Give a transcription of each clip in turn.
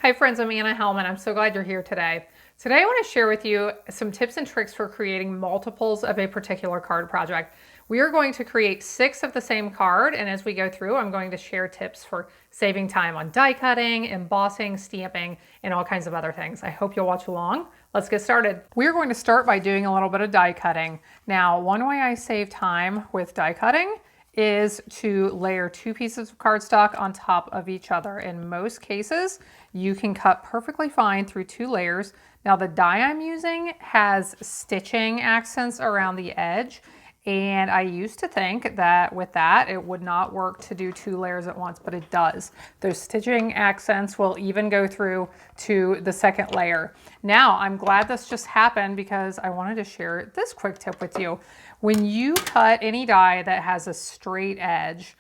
Hi friends, I'm Anna Helman. I'm so glad you're here today. Today I want to share with you some tips and tricks for creating multiples of a particular card project. We are going to create 6 of the same card, and as we go through, I'm going to share tips for saving time on die cutting, embossing, stamping, and all kinds of other things. I hope you'll watch along. Let's get started. We're going to start by doing a little bit of die cutting. Now, one way I save time with die cutting is to layer 2 pieces of cardstock on top of each other. In most cases, you can cut perfectly fine through 2 layers. Now the die I'm using has stitching accents around the edge, and I used to think that with that it would not work to do 2 layers at once, but it does. Those stitching accents will even go through to the second layer. Now I'm glad this just happened because I wanted to share this quick tip with you. When you cut any die that has a straight edge,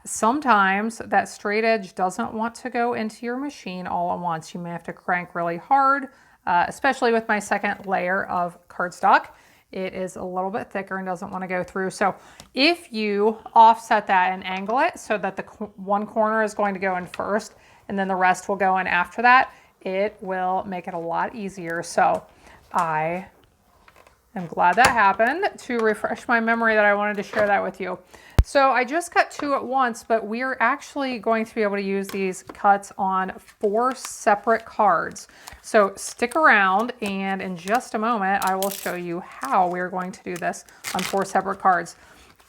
sometimes that straight edge doesn't want to go into your machine all at once. You may have to crank really hard, especially with my second layer of cardstock. It is a little bit thicker and doesn't want to go through. So if you offset that and angle it so that the one corner is going to go in first and then the rest will go in after that, it will make it a lot easier. So I'm glad that happened. To refresh my memory that I wanted to share that with you. So I just cut 2 at once, but we are actually going to be able to use these cuts on 4 separate cards. So stick around, and in just a moment, I will show you how we're going to do this on 4 separate cards.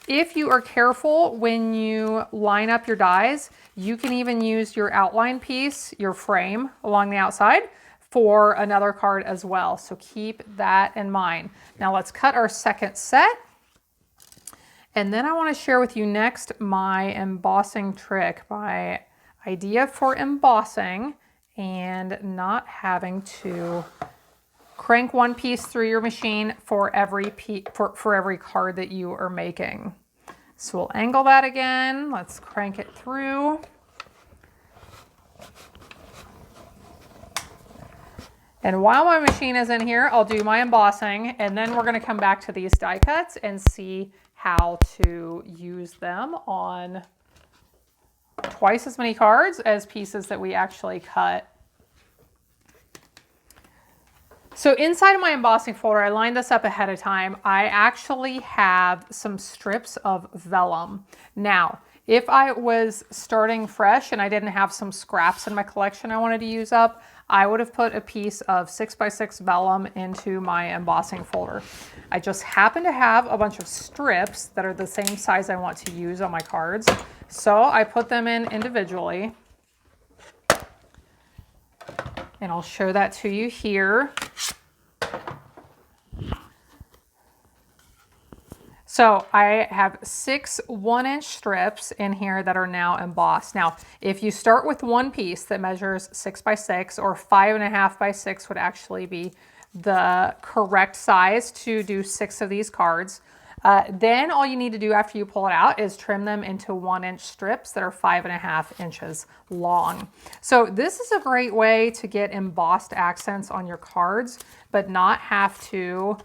If you are careful when you line up your dies, you can even use your outline piece, your frame along the outside, for another card as well. So keep that in mind. Now let's cut our second set. And then I want to share with you next my embossing trick, my idea for embossing and not having to crank one piece through your machine for every card that you are making. So we'll angle that again. Let's crank it through. And while my machine is in here, I'll do my embossing, and then we're going to come back to these die cuts and see how to use them on twice as many cards as pieces that we actually cut. So inside of my embossing folder, I lined this up ahead of time. I actually have some strips of vellum. Now, if I was starting fresh and I didn't have some scraps in my collection I wanted to use up, I would have put a piece of 6x6 vellum into my embossing folder. I just happen to have a bunch of strips that are the same size I want to use on my cards, so I put them in individually. And I'll show that to you here. So I have 6 1-inch strips in here that are now embossed. Now, if you start with one piece that measures 6x6, or 5.5x6 would actually be the correct size to do 6 of these cards, then all you need to do after you pull it out is trim them into 1-inch strips that are 5.5 inches long. So this is a great way to get embossed accents on your cards, but not have to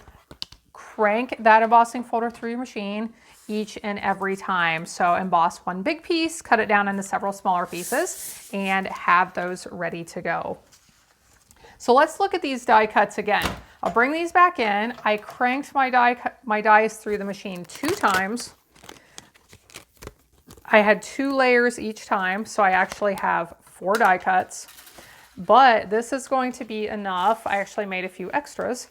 crank that embossing folder through your machine each and every time. So emboss one big piece, cut it down into several smaller pieces, and have those ready to go. So let's look at these die cuts again. I'll bring these back in. I cranked my dies through the machine 2 times. I had 2 layers each time, so I actually have 4 die cuts. But this is going to be enough. I actually made a few extras.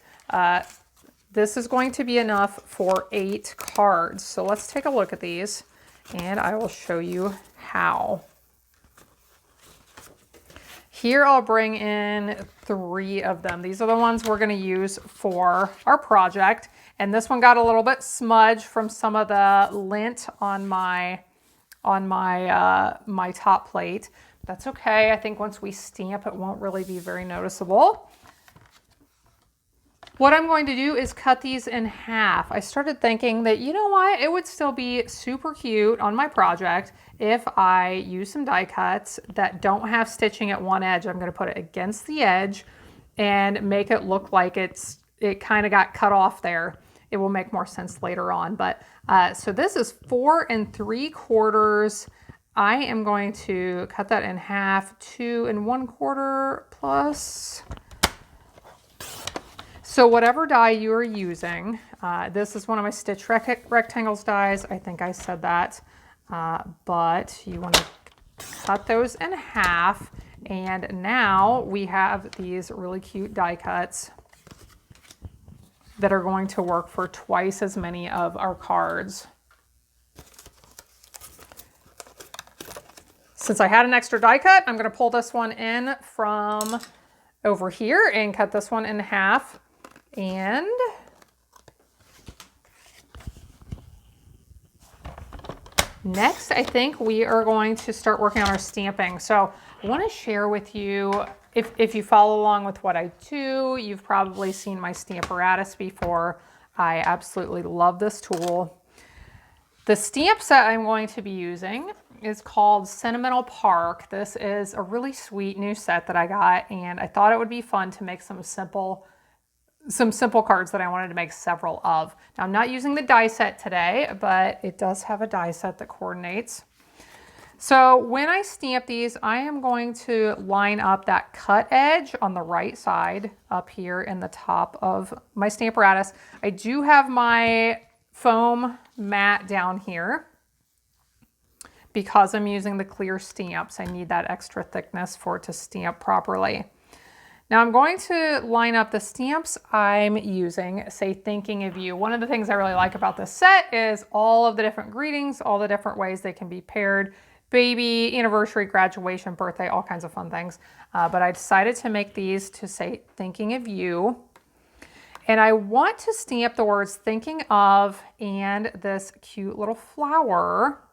This is going to be enough for 8 cards. So let's take a look at these, and I will show you how. Here I'll bring in 3 of them. These are the ones we're going to use for our project. And this one got a little bit smudged from some of the lint on my top plate. That's okay. I think once we stamp, it won't really be very noticeable. What I'm going to do is cut these in half. I started thinking that, you know what, it would still be super cute on my project if I use some die cuts that don't have stitching at one edge. I'm going to put it against the edge and make it look like it kind of got cut off there. It will make more sense later on. But so this is 4 3/4 I am going to cut that in half, 2 1/4 plus. So whatever die you are using, this is one of my stitch rectangles dies. I think I said that, but you want to cut those in half. And now we have these really cute die cuts that are going to work for twice as many of our cards. Since I had an extra die cut, I'm going to pull this one in from over here and cut this one in half. And next, I think we are going to start working on our stamping. So I want to share with you, if you follow along with what I do, you've probably seen my Stamparatus before. I absolutely love this tool. The stamp set I'm going to be using is called Sentimental Park. This is a really sweet new set that I got, and I thought it would be fun to make some simple cards that I wanted to make several of. Now, I'm not using the die set today, but it does have a die set that coordinates. So when I stamp these, I am going to line up that cut edge on the right side up here in the top of my Stamparatus. I do have my foam mat down here because I'm using the clear stamps. I need that extra thickness for it to stamp properly. Now I'm going to line up the stamps I'm using, say thinking of you. One of the things I really like about this set is all of the different greetings, all the different ways they can be paired. Baby, anniversary, graduation, birthday, all kinds of fun things. But I decided to make these to say thinking of you. And I want to stamp the words thinking of and this cute little flower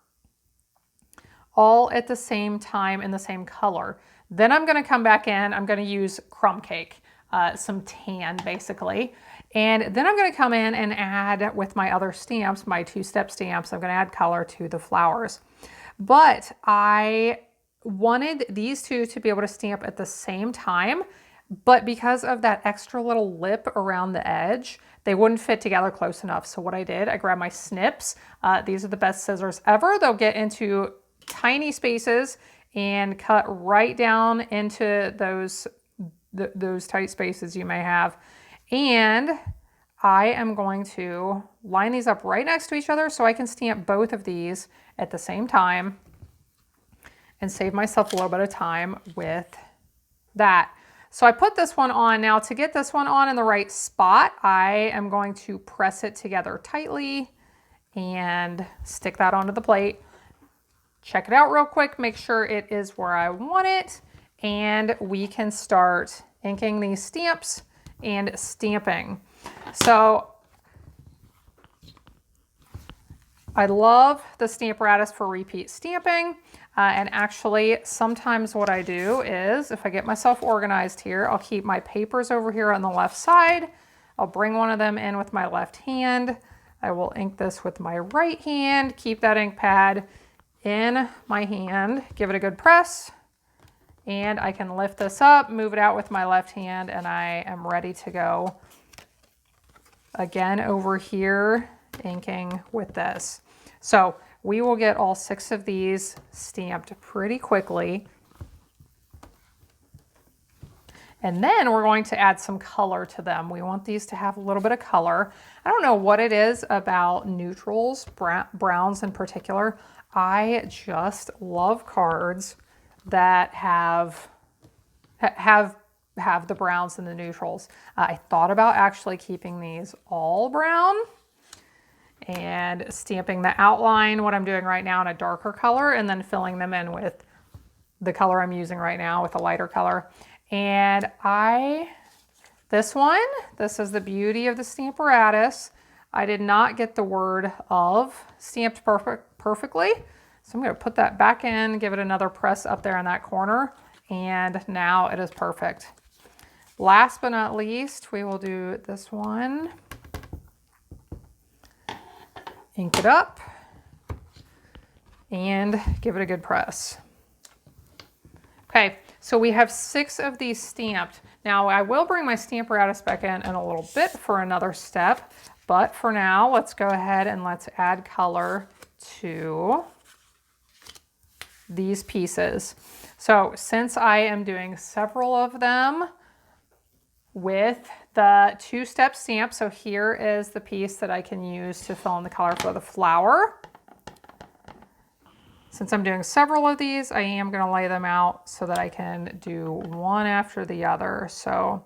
all at the same time in the same color. Then I'm going to come back in, I'm going to use crumb cake, some tan basically. And then I'm going to come in and add with my other stamps, my 2-step stamps, I'm going to add color to the flowers. But I wanted these two to be able to stamp at the same time, but because of that extra little lip around the edge, they wouldn't fit together close enough. So what I did, I grabbed my snips. These are the best scissors ever. They'll get into tiny spaces and cut right down into those tight spaces you may have. And I am going to line these up right next to each other so I can stamp both of these at the same time and save myself a little bit of time with that. So I put this one on. Now to get this one on in the right spot, I am going to press it together tightly and stick that onto the plate. Check it out real quick, make sure it is where I want it, and we can start inking these stamps and stamping. So I love the Stamparatus for repeat stamping, and actually sometimes what I do is, if I get myself organized here, I'll keep my papers over here on the left side. I'll bring one of them in with my left hand. I will ink this with my right hand, keep that ink pad in my hand, give it a good press, and I can lift this up, move it out with my left hand, and I am ready to go again over here inking with this. So we will get all 6 of these stamped pretty quickly. And then we're going to add some color to them. We want these to have a little bit of color. I don't know what it is about neutrals, browns in particular. I just love cards that have the browns and the neutrals. I thought about actually keeping these all brown and stamping the outline, what I'm doing right now, in a darker color, and then filling them in with the color I'm using right now with a lighter color. And this is the beauty of the Stamparatus. I did not get the word of stamped perfectly. So I'm going to put that back in, give it another press up there in that corner, and now it is perfect. Last but not least, we will do this one. Ink it up and give it a good press. Okay, so we have 6 of these stamped. Now I will bring my Stamparatus back in a little bit for another step, but for now, let's go ahead and let's add color to these pieces. So since I am doing several of them with the two-step stamp, so here is the piece that I can use to fill in the color for the flower. Since I'm doing several of these, I am going to lay them out so that I can do one after the other. So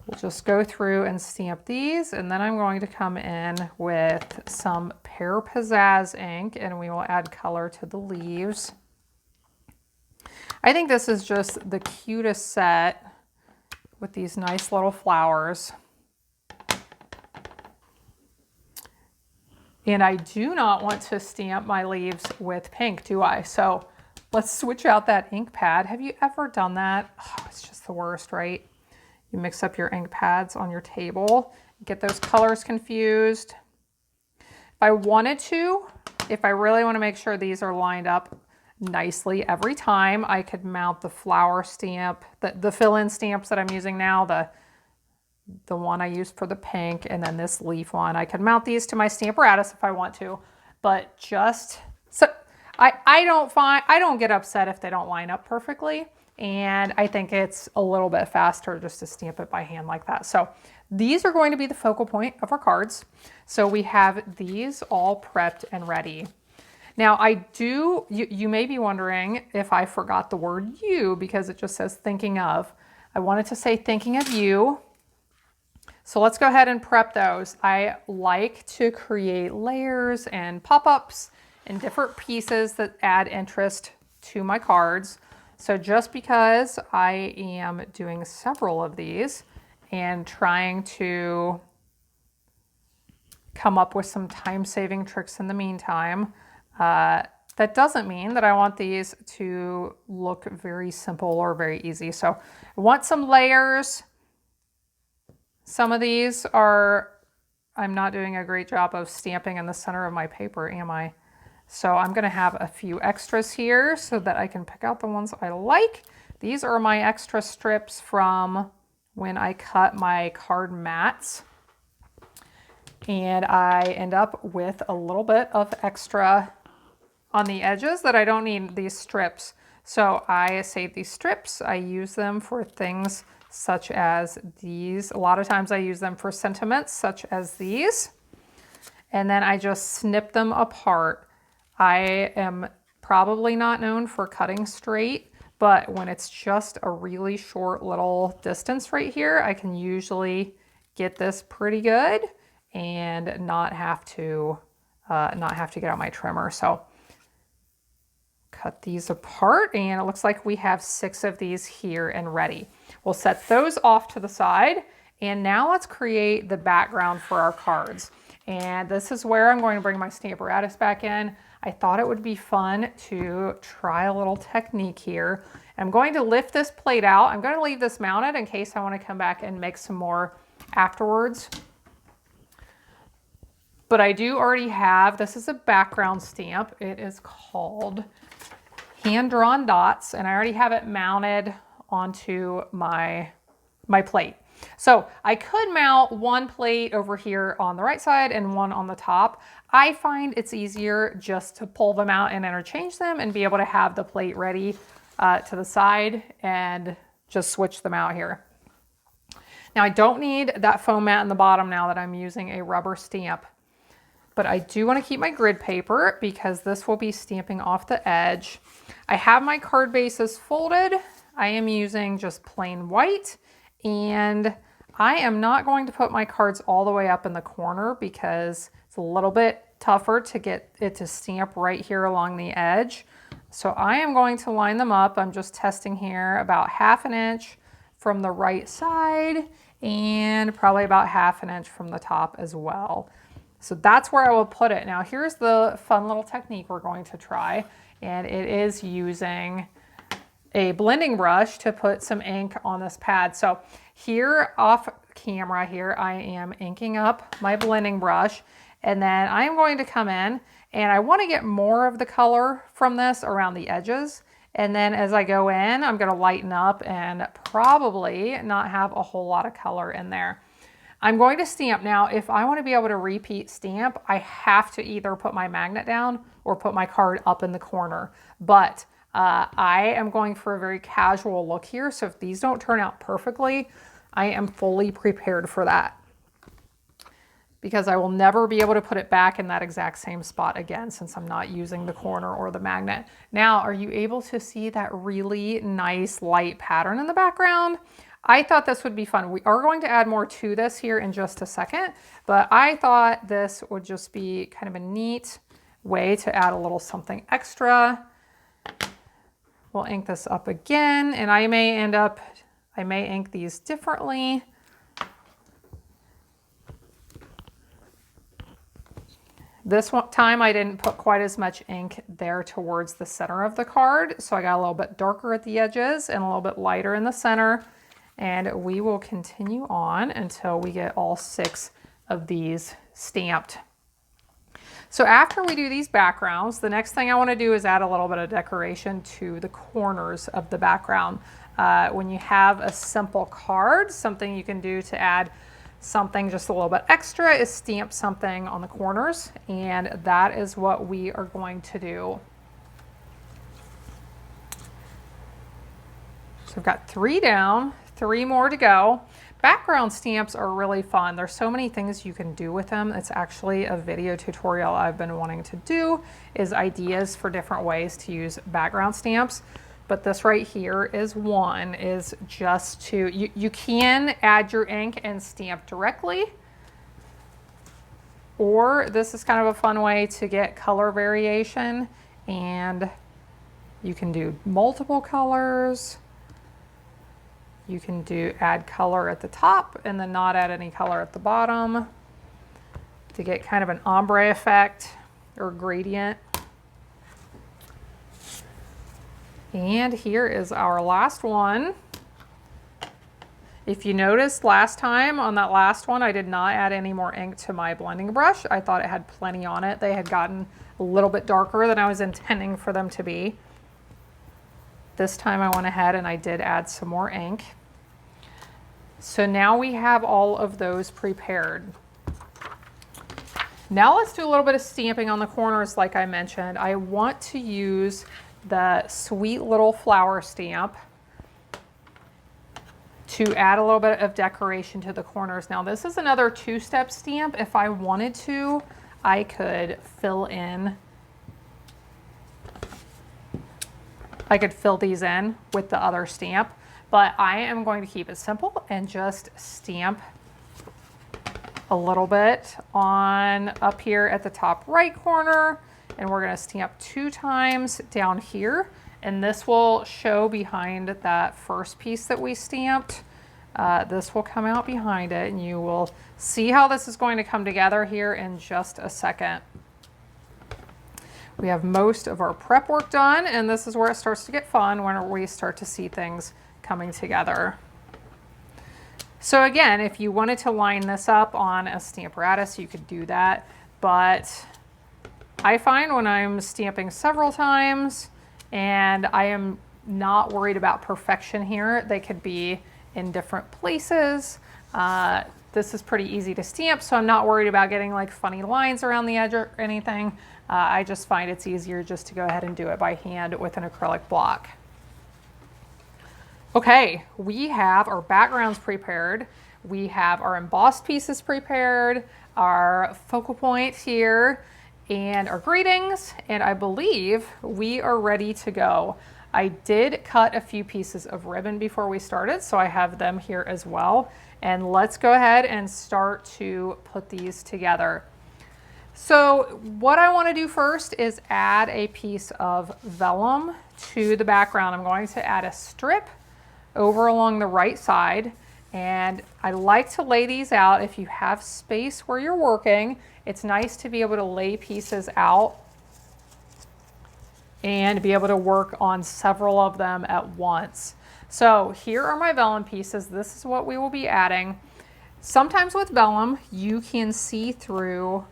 we'll just go through and stamp these, and then I'm going to come in with some Pear Pizzazz ink, and we will add color to the leaves. I think this is just the cutest set with these nice little flowers. And I do not want to stamp my leaves with pink, do I? So let's switch out that ink pad. Have you ever done that? Oh, it's just the worst, right? You mix up your ink pads on your table, get those colors confused. If I wanted to, if I really want to make sure these are lined up nicely every time, I could mount the flower stamp, the fill-in stamps that I'm using now, the one I used for the pink, and then this leaf one. I could mount these to my stamparatus if I want to, but just so I don't get upset if they don't line up perfectly, and I think it's a little bit faster just to stamp it by hand like that. So these are going to be the focal point of our cards. So we have these all prepped and ready. Now you may be wondering if I forgot the word you, because it just says thinking of. I wanted to say thinking of you. So let's go ahead and prep those. I like to create layers and pop-ups and different pieces that add interest to my cards. So just because I am doing several of these and trying to come up with some time-saving tricks in the meantime, that doesn't mean that I want these to look very simple or very easy. So I want some layers. Some of these I'm not doing a great job of stamping in the center of my paper, am I? So I'm going to have a few extras here so that I can pick out the ones I like. These are my extra strips from when I cut my card mats. And I end up with a little bit of extra on the edges that I don't need these strips. So I save these strips. I use them for things such as these. A lot of times I use them for sentiments such as these. And then I just snip them apart. I am probably not known for cutting straight, but when it's just a really short little distance right here, I can usually get this pretty good and not have to get out my trimmer. So cut these apart, and it looks like we have 6 of these here and ready. We'll set those off to the side, and now let's create the background for our cards. And this is where I'm going to bring my stamparatus back in. I thought it would be fun to try a little technique here. I'm going to lift this plate out. I'm going to leave this mounted in case I want to come back and make some more afterwards. But I do already have, this is a background stamp. It is called Hand-Drawn Dots, and I already have it mounted onto my plate. So I could mount one plate over here on the right side and one on the top. I find it's easier just to pull them out and interchange them and be able to have the plate ready to the side and just switch them out here. Now I don't need that foam mat in the bottom now that I'm using a rubber stamp, but I do want to keep my grid paper because this will be stamping off the edge. I have my card bases folded. I am using just plain white, and I am not going to put my cards all the way up in the corner because it's a little bit tougher to get it to stamp right here along the edge. So I am going to line them up. I'm just testing here about 1/2 inch from the right side and probably about 1/2 inch from the top as well. So that's where I will put it. Now here's the fun little technique we're going to try, and it is using a blending brush to put some ink on this pad. So here off camera here, I am inking up my blending brush, and then I'm going to come in and I want to get more of the color from this around the edges. And then as I go in, I'm going to lighten up and probably not have a whole lot of color in there. I'm going to stamp. Now, if I want to be able to repeat stamp, I have to either put my magnet down or put my card up in the corner. But I am going for a very casual look here. So if these don't turn out perfectly, I am fully prepared for that, because I will never be able to put it back in that exact same spot again since I'm not using the corner or the magnet. Now, are you able to see that really nice light pattern in the background? I thought this would be fun. We are going to add more to this here in just a second, but I thought this would just be kind of a neat way to add a little something extra. We'll ink this up again, and I may ink these differently. This time I didn't put quite as much ink there towards the center of the card, so I got a little bit darker at the edges and a little bit lighter in the center. And we will continue on until we get all 6 of these stamped. So after we do these backgrounds, the next thing I want to do is add a little bit of decoration to the corners of the background. When you have a simple card, something you can do to add something just a little bit extra is stamp something on the corners, and that is what we are going to do. So I've got 3 down, 3 more to go. Background stamps are really fun. There's so many things you can do with them. It's actually a video tutorial I've been wanting to do, is ideas for different ways to use background stamps. But this right here is one, is just to, you can add your ink and stamp directly, or this is kind of a fun way to get color variation, and you can do multiple colors. You can add color at the top and then not add any color at the bottom to get kind of an ombre effect or gradient. And here is our last one. If you noticed last time on that last one, I did not add any more ink to my blending brush. I thought it had plenty on it. They had gotten a little bit darker than I was intending for them to be. This time I went ahead and I did add some more ink. So now we have all of those prepared. Now let's do a little bit of stamping on the corners like I mentioned. I want to use the sweet little flower stamp to add a little bit of decoration to the corners. Now this is another 2-step stamp. If I wanted to, I could fill these in with the other stamp, but I am going to keep it simple and just stamp a little bit on up here at the top right corner, and we're going to stamp 2 times down here, and this will show behind that first piece that we stamped. This will come out behind it, and you will see how this is going to come together here in just a second. We have most of our prep work done, and this is where it starts to get fun, when we start to see things coming together. So again, if you wanted to line this up on a Stamparatus, you could do that, but I find when I'm stamping several times and I am not worried about perfection here, they could be in different places. This is pretty easy to stamp, so I'm not worried about getting like funny lines around the edge or anything. I just find it's easier just to go ahead and do it by hand with an acrylic block. Okay, we have our backgrounds prepared. We have our embossed pieces prepared, our focal point here, and our greetings, and I believe we are ready to go. I did cut a few pieces of ribbon before we started, so I have them here as well. And let's go ahead and start to put these together. So what I want to do first is add a piece of vellum to the background. I'm going to add a strip over along the right side, and I like to lay these out. If you have space where you're working, it's nice to be able to lay pieces out and be able to work on several of them at once. So here are my vellum pieces. This is what we will be adding. Sometimes with vellum, you can see your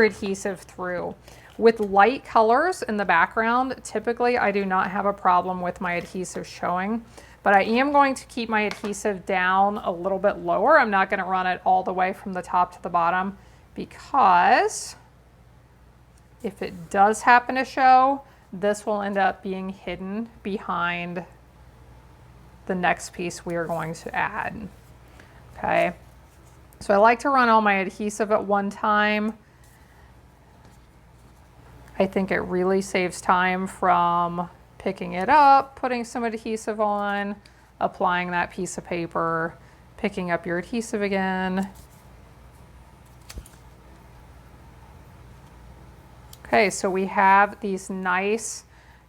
adhesive through. With light colors in the background, typically I do not have a problem with my adhesive showing, but I am going to keep my adhesive down a little bit lower. I'm not going to run it all the way from the top to the bottom because if it does happen to show, this will end up being hidden behind the next piece we are going to add. Okay, so I like to run all my adhesive at one time. I think it really saves time from picking it up, putting some adhesive on, applying that piece of paper, picking up your adhesive again. Okay, so we have these nice,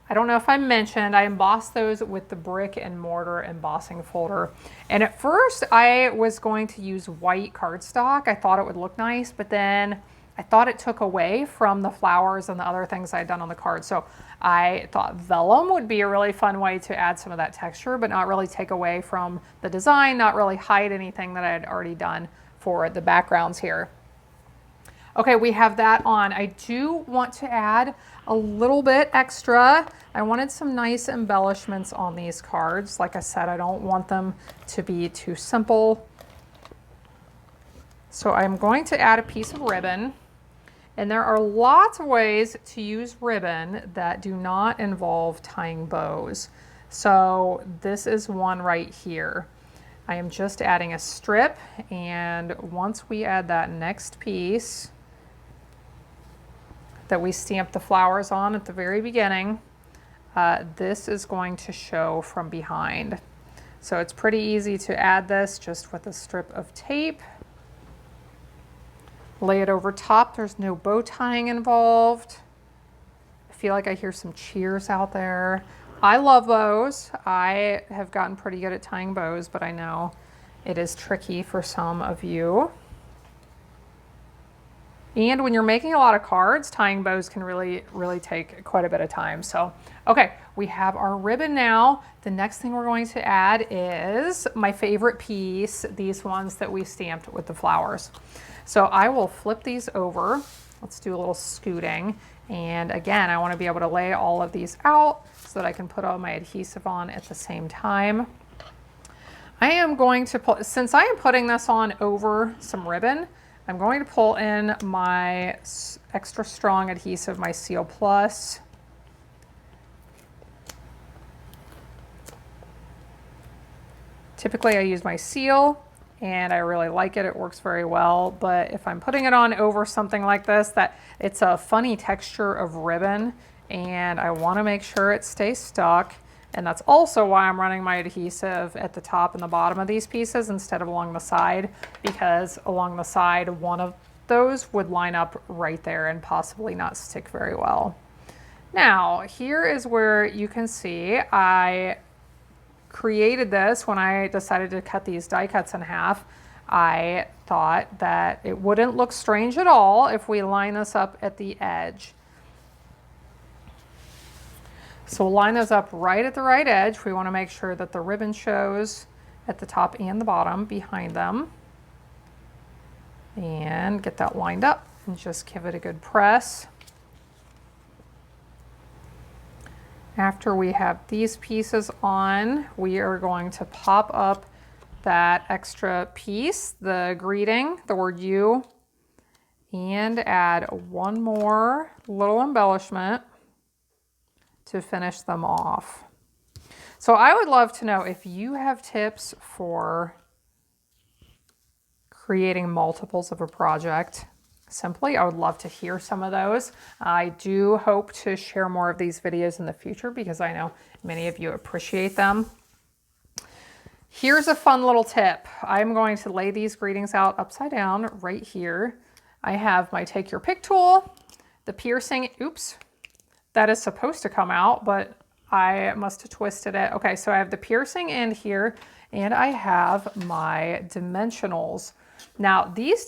I don't know if I mentioned, I embossed those with the brick and mortar embossing folder. And at first I was going to use white cardstock. I thought it would look nice, but then I thought it took away from the flowers and the other things I had done on the card. So I thought vellum would be a really fun way to add some of that texture, but not really take away from the design, not really hide anything that I had already done for the backgrounds here. Okay, we have that on. I do want to add a little bit extra. I wanted some nice embellishments on these cards. Like I said, I don't want them to be too simple. So I'm going to add a piece of ribbon. And there are lots of ways to use ribbon that do not involve tying bows. So this is one right here. I am just adding a strip, and once we add that next piece that we stamped the flowers on at the very beginning, this is going to show from behind. So it's pretty easy to add this just with a strip of tape. Lay it over top. There's no bow tying involved. I feel like I hear some cheers out there. I love bows. I have gotten pretty good at tying bows, but I know it is tricky for some of you. And when you're making a lot of cards, tying bows can really take quite a bit of time. So, okay, we have our ribbon now. The next thing we're going to add is my favorite piece, these ones that we stamped with the flowers. So I will flip these over. Let's do a little scooting. And again, I want to be able to lay all of these out so that I can put all my adhesive on at the same time. I am going to put, since I am putting this on over some ribbon, I'm going to pull in my extra strong adhesive, my Seal Plus. Typically I use my Seal, and I really like it. It works very well. But if I'm putting it on over something like this, that it's a funny texture of ribbon, and I want to make sure it stays stuck. And that's also why I'm running my adhesive at the top and the bottom of these pieces instead of along the side, because along the side, one of those would line up right there and possibly not stick very well. Now, here is where you can see I created this when I decided to cut these die cuts in half. I thought that it wouldn't look strange at all if we line this up at the edge. So we'll line those up right at the right edge. We want to make sure that the ribbon shows at the top and the bottom behind them. And get that lined up and just give it a good press. After we have these pieces on, we are going to pop up that extra piece, the greeting, the word you, and add one more little embellishment to finish them off. So I would love to know if you have tips for creating multiples of a project. Simply, I would love to hear some of those. I do hope to share more of these videos in the future because I know many of you appreciate them. Here's a fun little tip. I'm going to lay these greetings out upside down right here. I have my Take Your Pick tool, the piercing, oops, that is supposed to come out, but I must have twisted it. Okay, so I have the piercing end here, and I have my dimensionals. Now, these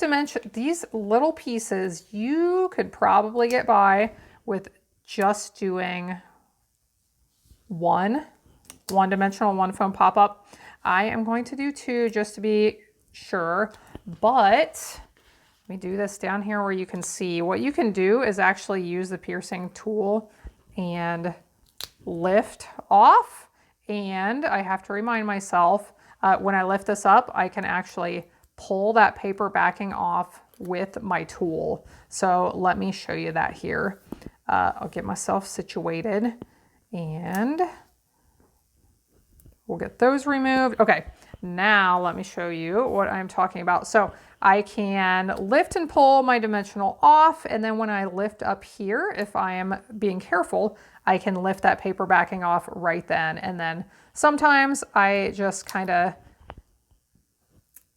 little pieces, you could probably get by with just doing one dimensional, one foam pop-up. I am going to do two just to be sure, but let me do this down here where you can see. What you can do is actually use the piercing tool and lift off. And I have to remind myself, when I lift this up, I can actually pull that paper backing off with my tool. So let me show you that here. I'll get myself situated and we'll get those removed. Okay, now let me show you what I'm talking about. So I can lift and pull my dimensional off, and then when I lift up here, if I am being careful, I can lift that paper backing off right then. And then sometimes I just kind of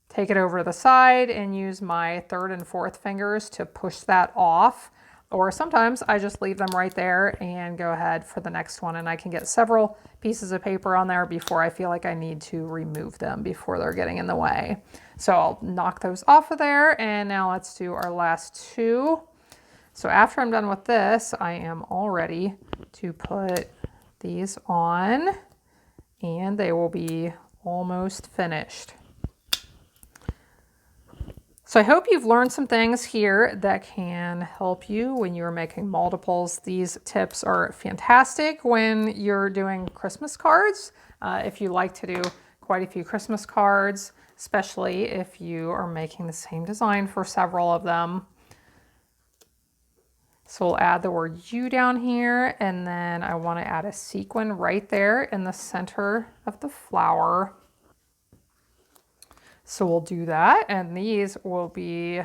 take it over to the side and use my third and fourth fingers to push that off. Or sometimes I just leave them right there and go ahead for the next one, and I can get several pieces of paper on there before I feel like I need to remove them before they're getting in the way. So I'll knock those off of there, and now let's do our last two. So after I'm done with this, I am all ready to put these on, and they will be almost finished. So I hope you've learned some things here that can help you when you're making multiples. These tips are fantastic when you're doing Christmas cards. If you like to do quite a few Christmas cards, especially if you are making the same design for several of them. So we'll add the word "you" down here, and then I want to add a sequin right there in the center of the flower. So we'll do that, and these will be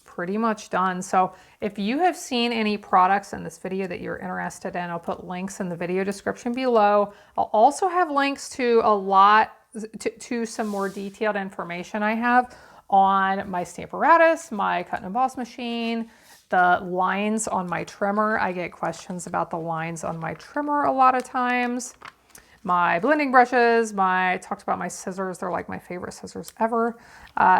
pretty much done. So if you have seen any products in this video that you're interested in, I'll put links in the video description below. I'll also have links to to some more detailed information I have on my Stamparatus, my cut and emboss machine, the lines on my trimmer. I get questions about the lines on my trimmer a lot of times. My blending brushes, I talked about my scissors. They're like my favorite scissors ever.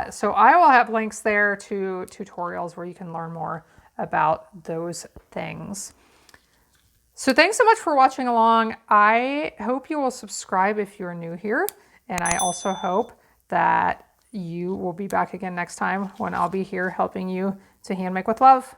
So I will have links there to tutorials where you can learn more about those things. So thanks so much for watching along. I hope you will subscribe if you're new here. And I also hope that you will be back again next time when I'll be here helping you to hand make with love.